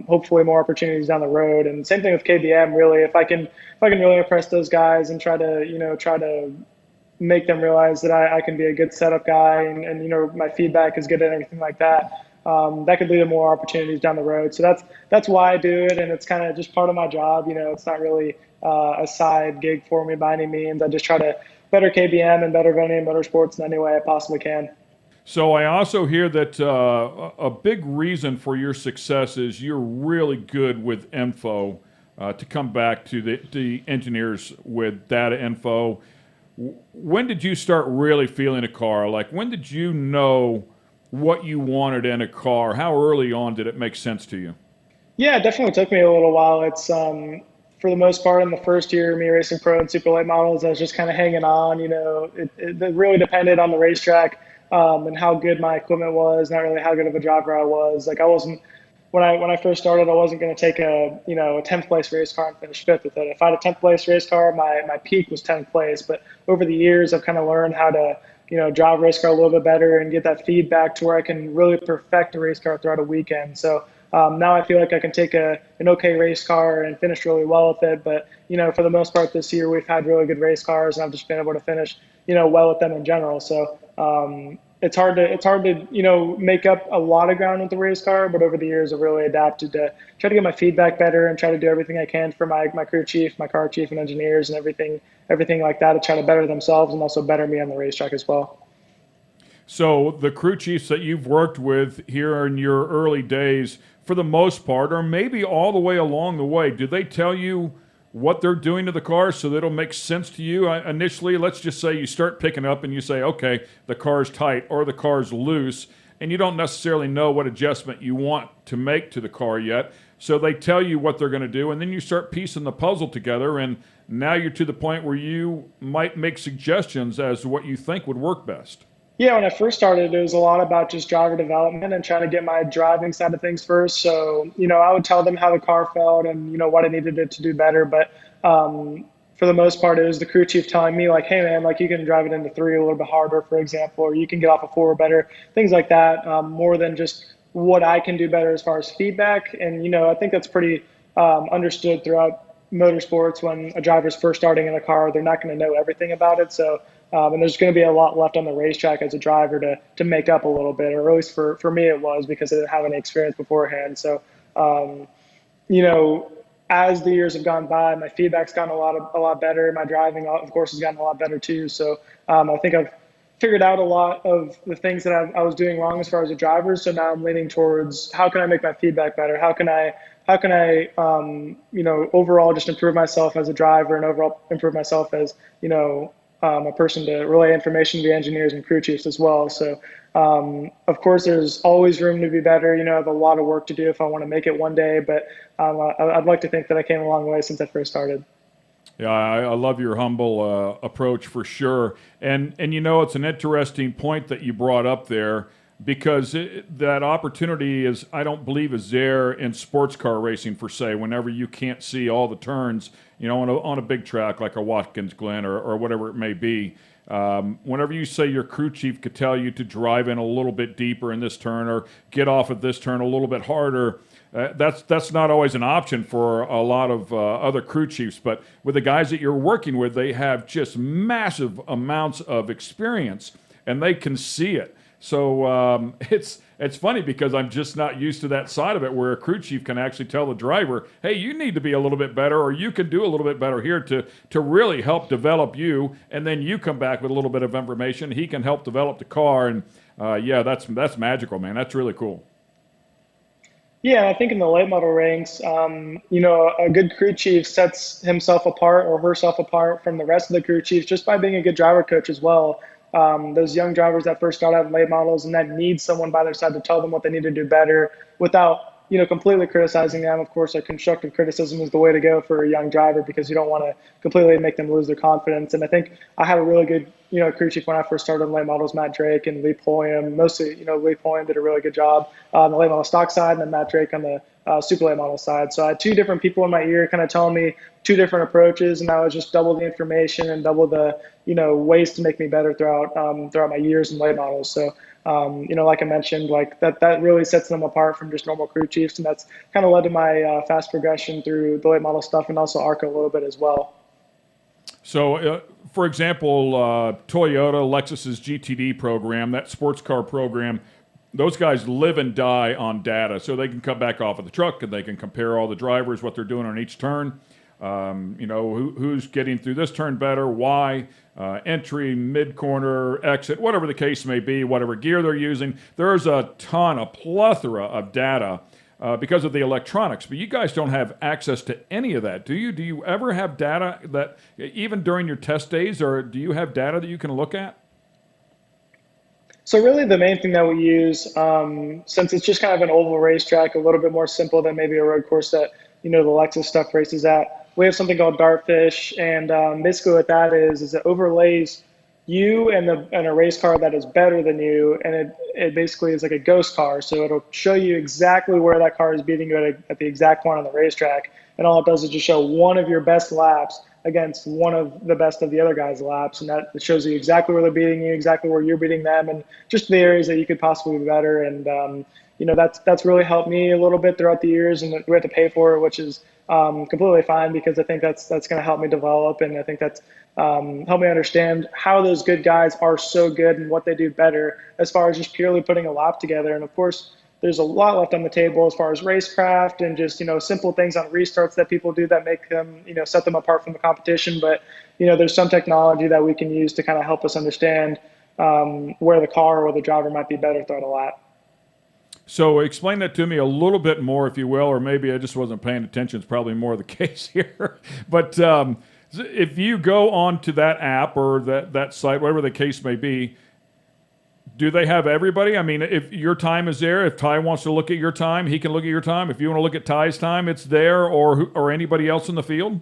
hopefully more opportunities down the road. And same thing with KBM. Really, if I can really impress those guys and try to make them realize that I can be a good setup guy, and my feedback is good and everything like that. That could lead to more opportunities down the road. So that's why I do it, and it's kind of just part of my job. It's not really a side gig for me by any means. I just try to better KBM and better Venturini Motorsports in any way I possibly can. So I also hear that a big reason for your success is you're really good with info to come back to the engineers with data info. When did you start really feeling a car? Like, when did you know what you wanted in a car? How early on did it make sense to you? Yeah, it definitely took me a little while. It's for the most part in the first year, me racing pro and super late models, I was just kind of hanging on. It really depended on the racetrack and how good my equipment was, not really how good of a driver I was. Like, I wasn't, when I first started, I wasn't going to take a 10th place race car and finish 5th with it. If I had a 10th place race car, my peak was 10th place. But over the years, I've kind of learned how to drive a race car a little bit better and get that feedback to where I can really perfect a race car throughout a weekend. So now I feel like I can take an okay race car and finish really well with it. But, for the most part this year, we've had really good race cars, and I've just been able to finish, well with them in general. So it's hard to, make up a lot of ground with the race car, but over the years I've really adapted to try to get my feedback better and try to do everything I can for my crew chief, my car chief, and engineers and everything like that to try to better themselves and also better me on the racetrack as well. So the crew chiefs that you've worked with here in your early days, for the most part, or maybe all the way along the way, do they tell you what they're doing to the car so that it'll make sense to you initially. Let's just say you start picking up and you say, okay, the car's tight or the car's loose, and you don't necessarily know what adjustment you want to make to the car yet. So they tell you what they're going to do, and then you start piecing the puzzle together, and now you're to the point where you might make suggestions as to what you think would work best. Yeah, when I first started, it was a lot about just driver development and trying to get my driving side of things first. So, I would tell them how the car felt and, what I needed it to do better. But for the most part, it was the crew chief telling me, like, hey, man, like, you can drive it into three a little bit harder, for example, or you can get off a four better, things like that, more than just what I can do better as far as feedback. And, I think that's pretty understood throughout motorsports. When a driver's first starting in a car, they're not going to know everything about it. So, and there's going to be a lot left on the racetrack as a driver to make up a little bit, or at least for me it was, because I didn't have any experience beforehand. So, as the years have gone by, my feedback's gotten a lot better. My driving, of course, has gotten a lot better too. So I think I've figured out a lot of the things that I was doing wrong as far as a driver. So now I'm leaning towards how can I make my feedback better? How can I overall just improve myself as a driver and overall improve myself as, a person to relay information to the engineers and crew chiefs as well. So, of course, there's always room to be better. I have a lot of work to do if I want to make it one day, but I'd like to think that I came a long way since I first started. Yeah, I love your humble approach for sure. And it's an interesting point that you brought up there, because that opportunity is, I don't believe, is there in sports car racing per se, whenever you can't see all the turns, on a big track like a Watkins Glen or whatever it may be. Whenever you say your crew chief could tell you to drive in a little bit deeper in this turn or get off at this turn a little bit harder, that's not always an option for a lot of other crew chiefs. But with the guys that you're working with, they have just massive amounts of experience, and they can see it. So it's funny, because I'm just not used to that side of it, where a crew chief can actually tell the driver, hey, you need to be a little bit better, or you can do a little bit better here to really help develop you. And then you come back with a little bit of information. He can help develop the car. And that's magical, man. That's really cool. Yeah, I think in the late model ranks, a good crew chief sets himself apart or herself apart from the rest of the crew chiefs just by being a good driver coach as well. Those young drivers that first start out in late models and that need someone by their side to tell them what they need to do better without, completely criticizing them. Of course, a constructive criticism is the way to go for a young driver, because you don't want to completely make them lose their confidence. And I think I had a really good, crew chief when I first started in late models, Matt Drake and Lee Pulliam. Mostly, Lee Pulliam did a really good job on the late model stock side, and then Matt Drake on the super late model side. So I had two different people in my ear kind of telling me two different approaches, and I was just double the information and double the, ways to make me better throughout my years in late models. So, like I mentioned, like that really sets them apart from just normal crew chiefs. And that's kind of led to my fast progression through the late model stuff, and also ARCA a little bit as well. So, for example, Toyota, Lexus's GTD program, that sports car program, those guys live and die on data. So they can come back off of the truck and they can compare all the drivers, what they're doing on each turn. Who's getting through this turn better, why, entry, mid-corner, exit, whatever the case may be, whatever gear they're using. There's a plethora of data because of the electronics. But you guys don't have access to any of that, do you? Do you ever have data that, even during your test days, or do you have data that you can look at? So really the main thing that we use, since it's just kind of an oval racetrack, a little bit more simple than maybe a road course that, the Lexus stuff races at, we have something called Dartfish, and basically what that is it overlays you and a race car that is better than you, and it basically is like a ghost car. So it'll show you exactly where that car is beating you at the exact point on the racetrack, and all it does is just show one of your best laps against one of the best of the other guys' laps, and that shows you exactly where they're beating you, exactly where you're beating them, and just the areas that you could possibly be better. And that's really helped me a little bit throughout the years, and we have to pay for it, which is completely fine, because I think that's going to help me develop, and I think that's helped me understand how those good guys are so good and what they do better as far as just purely putting a lap together. And of course, there's a lot left on the table as far as racecraft and just, simple things on restarts that people do that make them, set them apart from the competition. But, there's some technology that we can use to kind of help us understand where the car or the driver might be better throughout a lap. So explain that to me a little bit more, if you will, or maybe I just wasn't paying attention. It's probably more the case here. But if you go onto that app or that site, whatever the case may be, do they have everybody? I mean, if your time is there, if Ty wants to look at your time, he can look at your time. If you want to look at Ty's time, it's there, or anybody else in the field?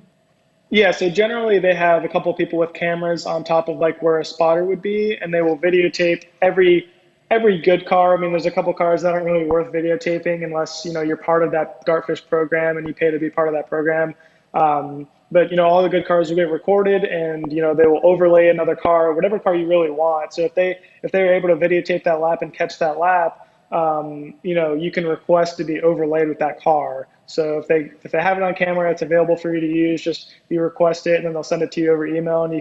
Yeah, so generally they have a couple of people with cameras on top of like where a spotter would be, and they will videotape every good car. I mean, there's a couple cars that aren't really worth videotaping unless, you're part of that Dartfish program and you pay to be part of that program. But all the good cars will get recorded, and they will overlay another car, whatever car you really want. So if they're able to videotape that lap and catch that lap, you can request to be overlaid with that car. So if they have it on camera, it's available for you to use. Just you request it, and then they'll send it to you over email, and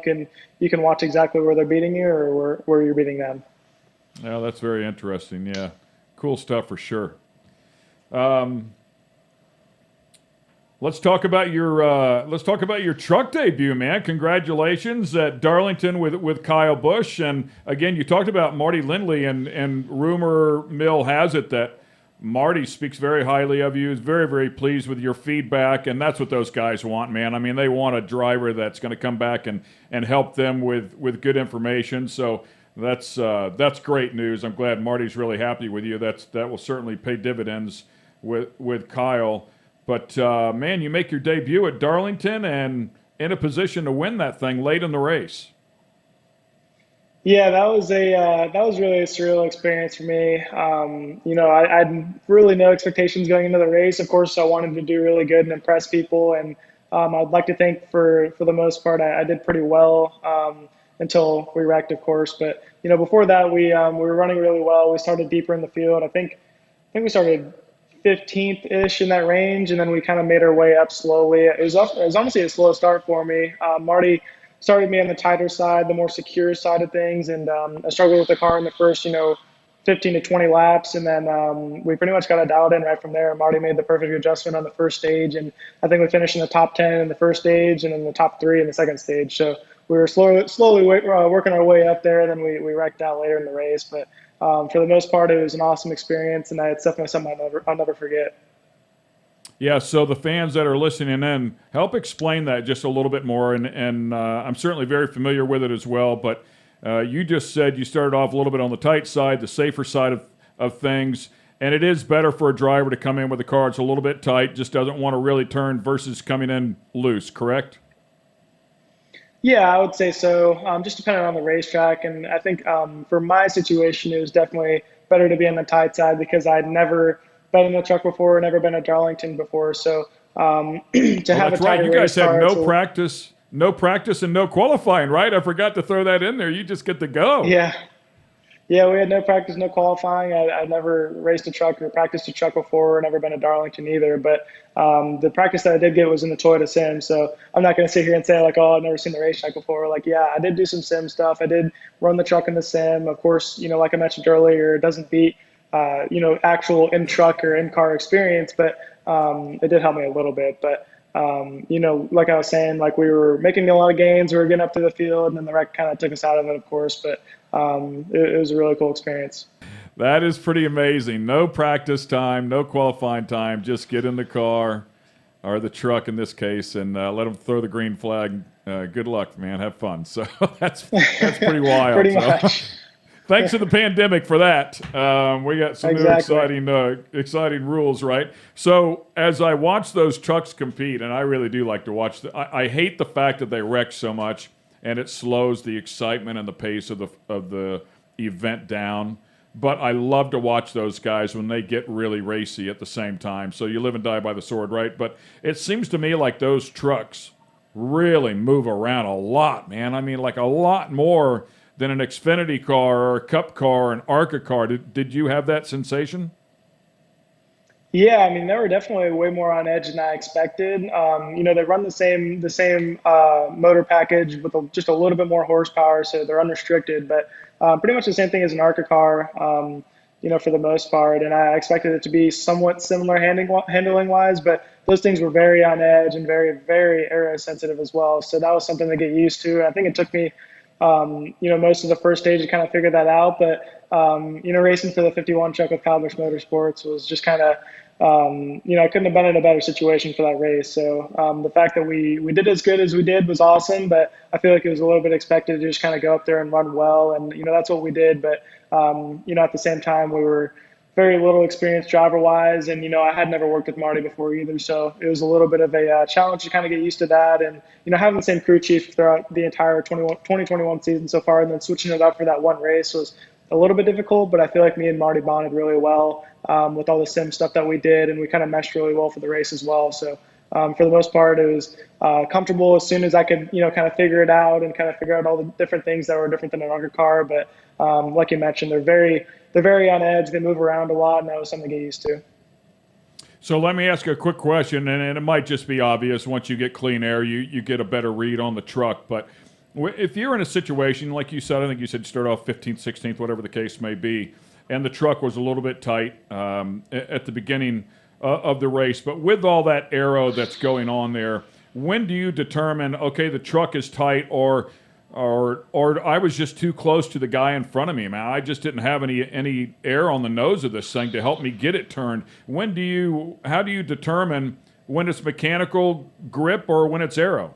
you can watch exactly where they're beating you or where you're beating them. Yeah, that's very interesting. Yeah, cool stuff for sure. Let's talk about your truck debut, man. Congratulations at Darlington with Kyle Busch, and again, you talked about Marty Lindley, and rumor mill has it that Marty speaks very highly of you. Is very, very pleased with your feedback, and that's what those guys want, man. I mean, they want a driver that's going to come back and help them with good information. So that's great news. I'm glad Marty's really happy with you. That will certainly pay dividends with Kyle. But man, you make your debut at Darlington and in a position to win that thing late in the race. Yeah, that was really a surreal experience for me. I had really no expectations going into the race. Of course, I wanted to do really good and impress people, and I'd like to think for the most part I did pretty well until we wrecked, of course. But before that, we were running really well. We started deeper in the field. I think we started 15th-ish in that range, and then we kind of made our way up slowly. It was honestly a slow start for me. Marty started me on the tighter side, the more secure side of things, and I struggled with the car in the first, 15 to 20 laps, and then we pretty much got it dialed in right from there. Marty made the perfect adjustment on the first stage, and I think we finished in the top 10 in the first stage and in the top 3 in the second stage. So we were slowly working our way up there, and then we wrecked out later in the race. But for the most part, it was an awesome experience, and it's definitely something I'll never forget. Yeah, so the fans that are listening in, help explain that just a little bit more, and I'm certainly very familiar with it as well, but you just said you started off a little bit on the tight side, the safer side of things, and it is better for a driver to come in with a car that's a little bit tight, just doesn't want to really turn versus coming in loose, correct? Yeah, I would say so, just depending on the racetrack, and I think for my situation, it was definitely better to be on the tight side because I'd never been in the truck before, never been at Darlington before. So to have a tighter You guys race car, had no practice and no qualifying, right? I forgot to throw that in there. You just get to go. Yeah, we had no practice, no qualifying. I'd never raced a truck or practiced a truck before, never been to Darlington either. But the practice that I did get was in the Toyota Sim. So I'm not going to sit here and say like, oh, I've never seen the racetrack before. Like, yeah, I did do some sim stuff. I did run the truck in the sim. Of course, like I mentioned earlier, it doesn't beat actual in-truck or in-car experience, but it did help me a little bit. But, like I was saying, like we were making a lot of gains, we were getting up to the field, and then the wreck kind of took us out of it, of course, but it was a really cool experience. That is pretty amazing. No practice time, no qualifying time, just get in the car, or the truck in this case, and let them throw the green flag. Good luck, man. Have fun. So that's pretty wild. Pretty much. Thanks to the pandemic for that. We got some new exciting rules, right? So as I watch those trucks compete, and I really do like to watch, I hate the fact that they wreck so much, and it slows the excitement and the pace of the event down. But I love to watch those guys when they get really racy at the same time. So you live and die by the sword, right? But it seems to me like those trucks really move around a lot, man. I mean, like a lot more than an Xfinity car or a Cup car or an ARCA car. Did you have that sensation? Yeah, I mean, they were definitely way more on edge than I expected. They run the same motor package with just a little bit more horsepower, so they're unrestricted, but pretty much the same thing as an ARCA car, for the most part. And I expected it to be somewhat similar handling wise, but those things were very on edge and very, very aero sensitive as well. So that was something to get used to. I think it took me most of the first stage to kind of figure that out. But, racing for the 51 truck with Kyle Busch Motorsports was just kind of, I couldn't have been in a better situation for that race. So the fact that we did as good as we did was awesome, but I feel like it was a little bit expected to just kind of go up there and run well. And, that's what we did. But, at the same time, we were very little experienced driver-wise, and I had never worked with Marty before either, so it was a little bit of a challenge to kind of get used to that, and having the same crew chief throughout the entire 2021 season so far, and then switching it up for that one race was a little bit difficult. But I feel like me and Marty bonded really well with all the sim stuff that we did, and we kind of meshed really well for the race as well. So for the most part, it was comfortable as soon as I could, kind of figure it out and kind of figure out all the different things that were different than an ARCA car. But like you mentioned, they're very on edge. They move around a lot, and that was something to get used to. So let me ask you a quick question, and it might just be obvious. Once you get clean air, you get a better read on the truck. But if you're in a situation, like you said, I think you said you start off 15th, 16th, whatever the case may be, and the truck was a little bit tight at the beginning of the race, but with all that aero that's going on there, when do you determine, okay, the truck is tight, or I was just too close to the guy in front of me, man? I just didn't have any air on the nose of this thing to help me get it turned. How do you determine when it's mechanical grip or when it's aero?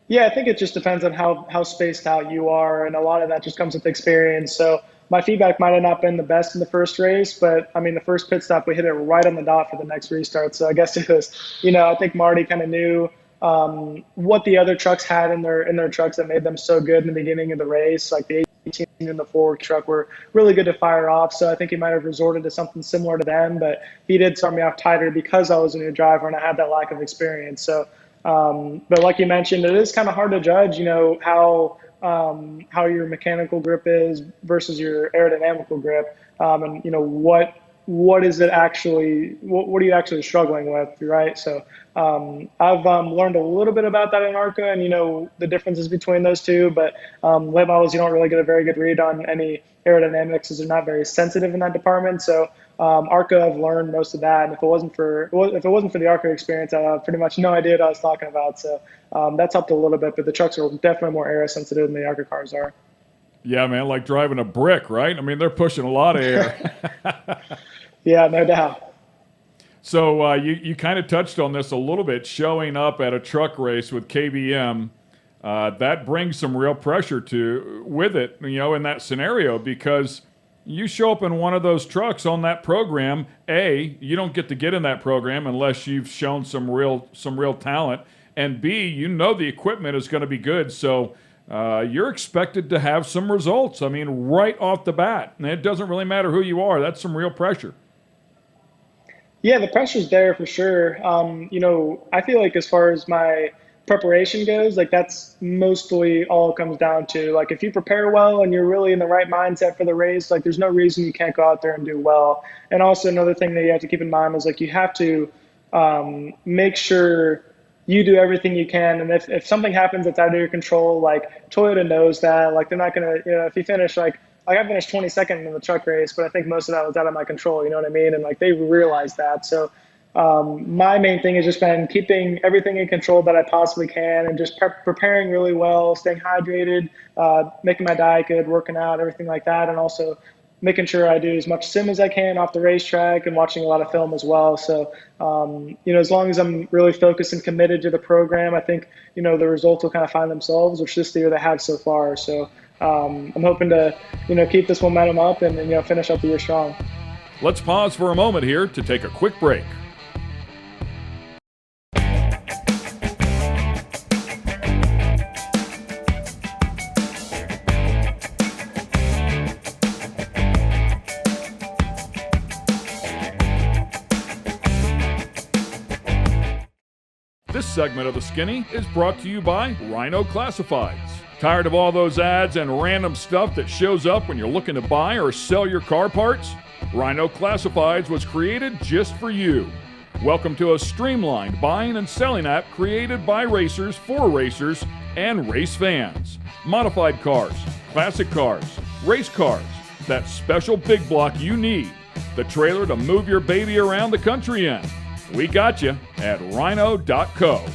Yeah, I think it just depends on how spaced out you are, and a lot of that just comes with experience. So my feedback might have not been the best in the first race, but I mean, the first pit stop, we hit it right on the dot for the next restart. So I guess it was, I think Marty kind of knew what the other trucks had in their trucks that made them so good in the beginning of the race. Like the 18 and the 4 truck were really good to fire off. So I think he might have resorted to something similar to them, but he did start me off tighter because I was a new driver and I had that lack of experience. So, but like you mentioned, it is kind of hard to judge, how your mechanical grip is versus your aerodynamical grip, and what is it actually, what are you actually struggling with, right? So I've learned a little bit about that in ARCA, and the differences between those two, but late models, you don't really get a very good read on any aerodynamics, as they're not very sensitive in that department. So ARCA, I've learned most of that, and if it wasn't for the ARCA experience, I have pretty much no idea what I was talking about. So that's helped a little bit, but the trucks are definitely more aero sensitive than the ARCA cars are. Yeah, man, like driving a brick, right? I mean, they're pushing a lot of air. Yeah, no doubt. So you kind of touched on this a little bit, showing up at a truck race with KBM. That brings some real pressure with it, in that scenario, because you show up in one of those trucks on that program. You don't get to get in that program unless you've shown some real talent, and B, the equipment is going to be good. So you're expected to have some results. I mean, right off the bat, and it doesn't really matter who you are. That's some real pressure. Yeah, the pressure's there for sure. I feel like as far as my preparation goes, like that's mostly all it comes down to. Like if you prepare well and you're really in the right mindset for the race, like there's no reason you can't go out there and do well. And also another thing that you have to keep in mind is like you have to make sure you do everything you can. And if something happens that's out of your control, like Toyota knows that, like they're not gonna, if you finish like I finished 22nd in the truck race, but I think most of that was out of my control, you know what I mean? And like they realized that. So my main thing has just been keeping everything in control that I possibly can, and just preparing really well, staying hydrated, making my diet good, working out, everything like that. And also making sure I do as much sim as I can off the racetrack and watching a lot of film as well. So, as long as I'm really focused and committed to the program, I think, the results will kind of find themselves, which this year they have so far. So I'm hoping to, keep this momentum up and finish up the year strong. Let's pause for a moment here to take a quick break. This segment of The Skinny is brought to you by Rhino Classifieds. Tired of all those ads and random stuff that shows up when you're looking to buy or sell your car parts? Rhino Classifieds was created just for you. Welcome to a streamlined buying and selling app created by racers for racers and race fans. Modified cars, classic cars, race cars, that special big block you need, the trailer to move your baby around the country in. We got you at rhino.co.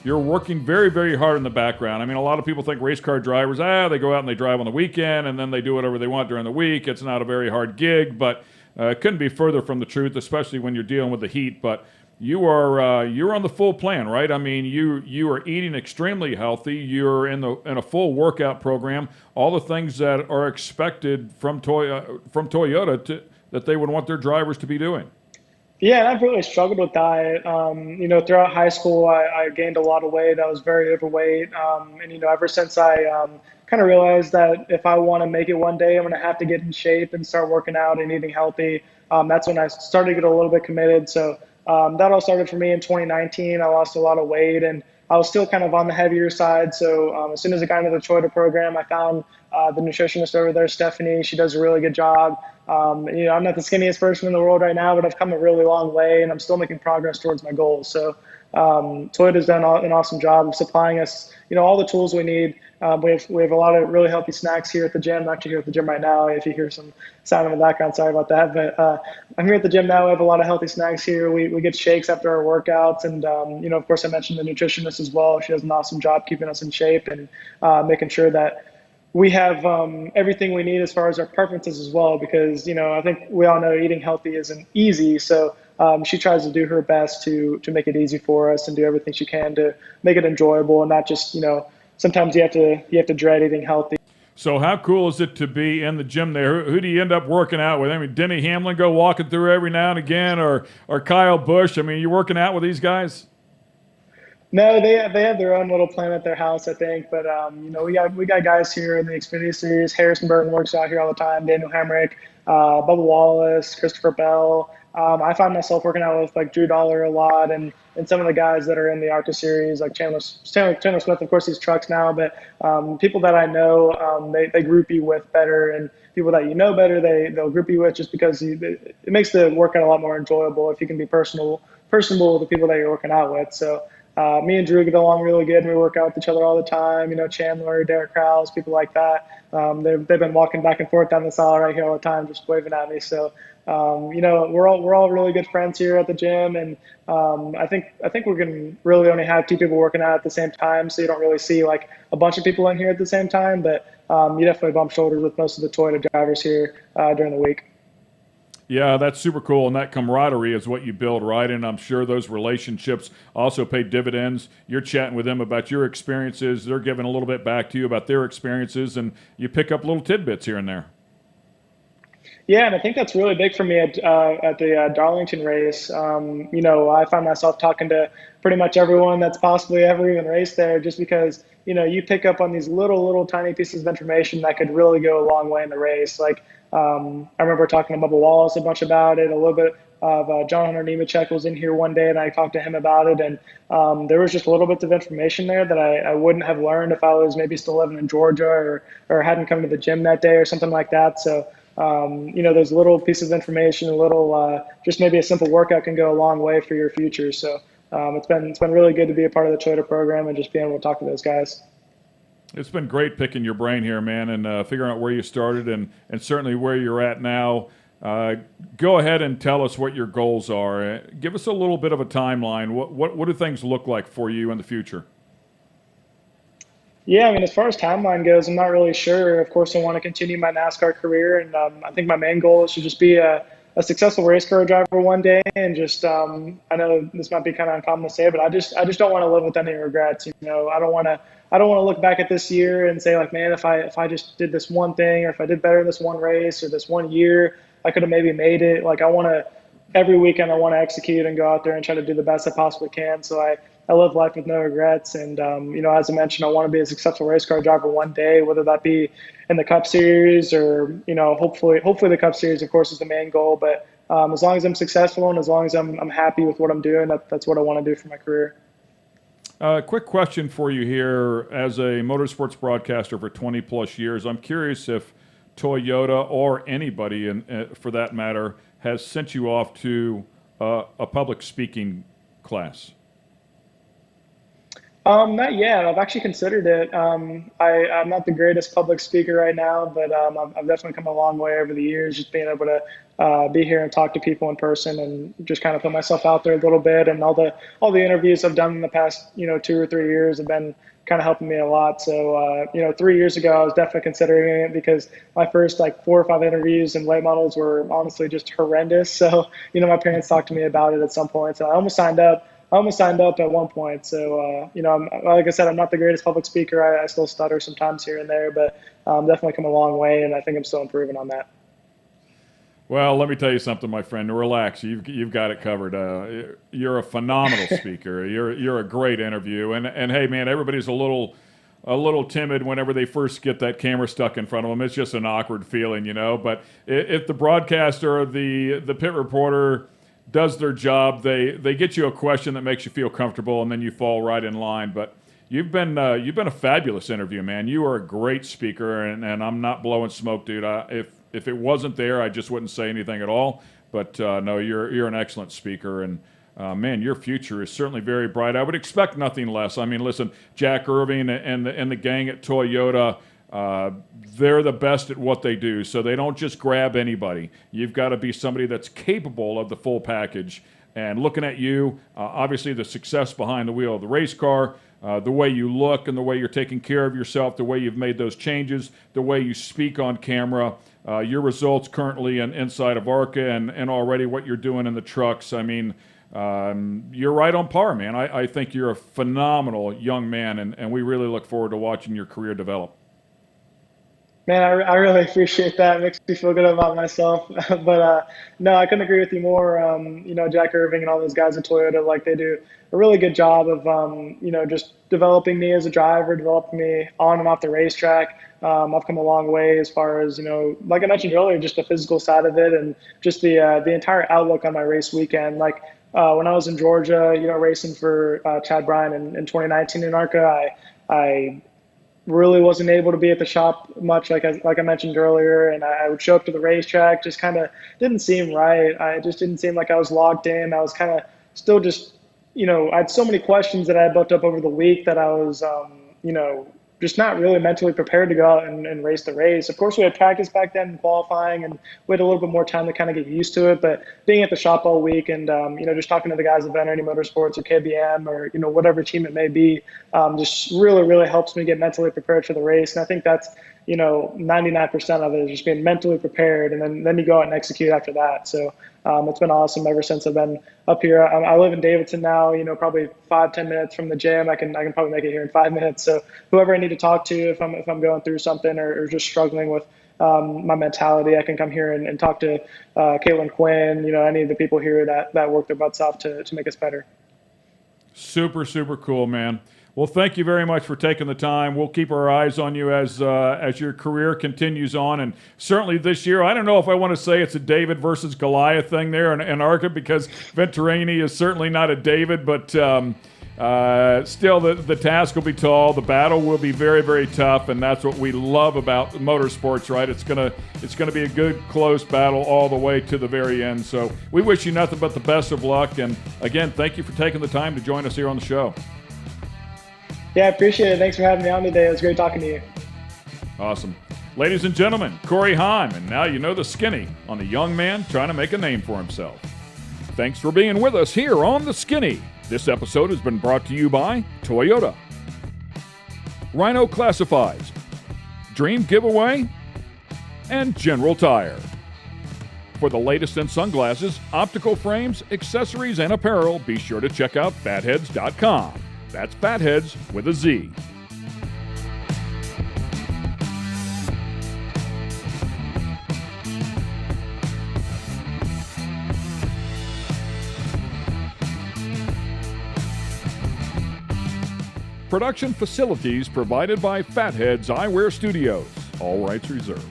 you're working very, very hard in the background. I mean, a lot of people think race car drivers, they go out and they drive on the weekend and then they do whatever they want during the week. It's not a very hard gig, but it couldn't be further from the truth, especially when you're dealing with the heat. But you're on the full plan, right? I mean, you are eating extremely healthy. You're in a full workout program. All the things that are expected from Toyota that they would want their drivers to be doing. Yeah, and I've really struggled with diet. Throughout high school, I gained a lot of weight. I was very overweight. Ever since I kind of realized that if I want to make it one day, I'm going to have to get in shape and start working out and eating healthy. That's when I started to get a little bit committed. So that all started for me in 2019. I lost a lot of weight, and I was still kind of on the heavier side. So as soon as I got into the Toyota program, I found the nutritionist over there, Stephanie. She does a really good job. I'm not the skinniest person in the world right now, but I've come a really long way, and I'm still making progress towards my goals. So Toyota's done an awesome job of supplying us, all the tools we need. We have a lot of really healthy snacks here at the gym. I'm actually here at the gym right now. If you hear some sound in the background, sorry about that. But I'm here at the gym now. We have a lot of healthy snacks here. We get shakes after our workouts, and of course, I mentioned the nutritionist as well. She does an awesome job keeping us in shape and making sure that we have everything we need as far as our preferences as well, because I think we all know eating healthy isn't easy. So she tries to do her best to make it easy for us and do everything she can to make it enjoyable, and not just sometimes you have to dread eating healthy. So how cool is it to be in the gym there? Who do you end up working out with? I mean, Denny Hamlin go walking through every now and again, or Kyle Busch. I mean, you working out with these guys? No, they have their own little plan at their house, I think. But we got guys here in the Xfinity Series. Harrison Burton works out here all the time. Daniel Hemrick, Bubba Wallace, Christopher Bell. I find myself working out with like Drew Dollar a lot, and some of the guys that are in the ARCA series, like Chandler Smith. Of course, he's trucks now, but people that I know, they group you with better, and people that you know better, they'll group you with just because it makes the workout a lot more enjoyable if you can be personable with the people that you're working out with. So. Me and Drew get along really good, and we work out with each other all the time. Chandler, Derek Krause, people like that. They've been walking back and forth down the aisle right here all the time, just waving at me. So, we're all really good friends here at the gym, and I think we're gonna really only have two people working out at the same time, so you don't really see like a bunch of people in here at the same time. But you definitely bump shoulders with most of the Toyota drivers here during the week. Yeah, that's super cool, and that camaraderie is what you build, right? And I'm sure those relationships also pay dividends. You're chatting with them about your experiences. They're giving a little bit back to you about their experiences, and you pick up little tidbits here and there. Yeah, and I think that's really big for me at the Darlington race. I find myself talking to pretty much everyone that's possibly ever even raced there, just because you pick up on these little tiny pieces of information that could really go a long way in the race. Like I remember talking to Bubba Wallace a bunch about it. A little bit of John Hunter Nemechek was in here one day, and I talked to him about it. And there was just little bits of information there that I wouldn't have learned if I was maybe still living in Georgia or hadn't come to the gym that day or something like that. So. Those little pieces of information, just maybe a simple workout can go a long way for your future. So it's been really good to be a part of the Toyota program and just being able to talk to those guys. It's been great picking your brain here, man, and figuring out where you started and certainly where you're at now. Go ahead and tell us what your goals are. Give us a little bit of a timeline. What do things look like for you in the future? Yeah, I mean, as far as timeline goes, I'm not really sure. Of course, I want to continue my NASCAR career, and I think my main goal is to just be a successful race car driver one day. And just, I know this might be kind of uncommon to say, but I just don't want to live with any regrets. I don't want to look back at this year and say like, man, if I just did this one thing, or if I did better in this one race or this one year, I could have maybe made it. Like every weekend I want to execute and go out there and try to do the best I possibly can. So I live life with no regrets. And, as I mentioned, I want to be a successful race car driver one day, whether that be in the Cup Series or, hopefully the Cup Series, of course, is the main goal. But as long as I'm successful and as long as I'm happy with what I'm doing, that's what I want to do for my career. Quick question for you here. As a motorsports broadcaster for 20 plus years, I'm curious if Toyota or anybody for that matter has sent you off to a public speaking class. Not yet. I've actually considered it. I'm not the greatest public speaker right now, but I've definitely come a long way over the years, just being able to be here and talk to people in person and just kind of put myself out there a little bit. And all the interviews I've done in the past, 2 or 3 years have been kind of helping me a lot. So, 3 years ago, I was definitely considering it because my first like 4 or 5 interviews in late models were honestly just horrendous. So, my parents talked to me about it at some point. So I almost signed up. At one point. So, like I said, I'm not the greatest public speaker. I still stutter sometimes here and there, but definitely come a long way, and I think I'm still improving on that. Well, let me tell you something, my friend. Relax. You've got it covered. You're a phenomenal speaker. You're a great interview. And hey, man, everybody's a little timid whenever they first get that camera stuck in front of them. It's just an awkward feeling, But if the broadcaster or the pit reporter does their job, they get you a question that makes you feel comfortable, and then you fall right in line. But you've been a fabulous interview, man. You are a great speaker, and I'm not blowing smoke, dude. If it wasn't there, I just wouldn't say anything at all. But no, you're an excellent speaker, and man, your future is certainly very bright. I would expect nothing less. I mean, listen, Jack Irving and the gang at Toyota. They're the best at what they do, so they don't just grab anybody. You've got to be somebody that's capable of the full package. And looking at you, obviously the success behind the wheel of the race car, the way you look and the way you're taking care of yourself, the way you've made those changes, the way you speak on camera, your results currently inside of ARCA and already what you're doing in the trucks. I mean, you're right on par, man. I think you're a phenomenal young man, and we really look forward to watching your career develop. Man, I really appreciate that. It makes me feel good about myself. But no, I couldn't agree with you more. Jack Irving and all those guys at Toyota, like they do a really good job of, just developing me as a driver, developing me on and off the racetrack. I've come a long way as far as, like I mentioned earlier, just the physical side of it and just the entire outlook on my race weekend. Like when I was in Georgia, racing for Chad Bryan in 2019 in ARCA, I really wasn't able to be at the shop much, like I mentioned earlier, and I would show up to the racetrack, just kind of didn't seem right. I just didn't seem like I was logged in. I was kind of still just, I had so many questions that I had built up over the week that I was, just not really mentally prepared to go out and race the race. Of course, we had practice back then in qualifying, and we had a little bit more time to kind of get used to it. But being at the shop all week and, just talking to the guys at Venturini Motorsports or KBM or, whatever team it may be, just really, really helps me get mentally prepared for the race. And I think that's, 99% of it is just being mentally prepared, and then you go out and execute after that. So it's been awesome ever since I've been up here. I live in Davidson now, probably 5-10 minutes from the gym. I can probably make it here in 5 minutes. So whoever I need to talk to, if I'm going through something or just struggling with my mentality, I can come here and talk to Caitlin Quinn, any of the people here that work their butts off to make us better. Super, super cool, man. Well, thank you very much for taking the time. We'll keep our eyes on you as your career continues on. And certainly this year, I don't know if I want to say it's a David versus Goliath thing there in ARCA, because Venturini is certainly not a David, but still the task will be tall. The battle will be very, very tough, and that's what we love about motorsports, right? It's gonna be a good, close battle all the way to the very end. So we wish you nothing but the best of luck. And again, thank you for taking the time to join us here on the show. Yeah, I appreciate it. Thanks for having me on today. It was great talking to you. Awesome. Ladies and gentlemen, Corey Heim, and now you know the Skinny on the young man trying to make a name for himself. Thanks for being with us here on The Skinny. This episode has been brought to you by Toyota, Rhino Classifieds, Dream Giveaway, and General Tire. For the latest in sunglasses, optical frames, accessories, and apparel, be sure to check out fatheads.com. That's Fatheads with a Z. Production facilities provided by Fatheads Eyewear Studios. All rights reserved.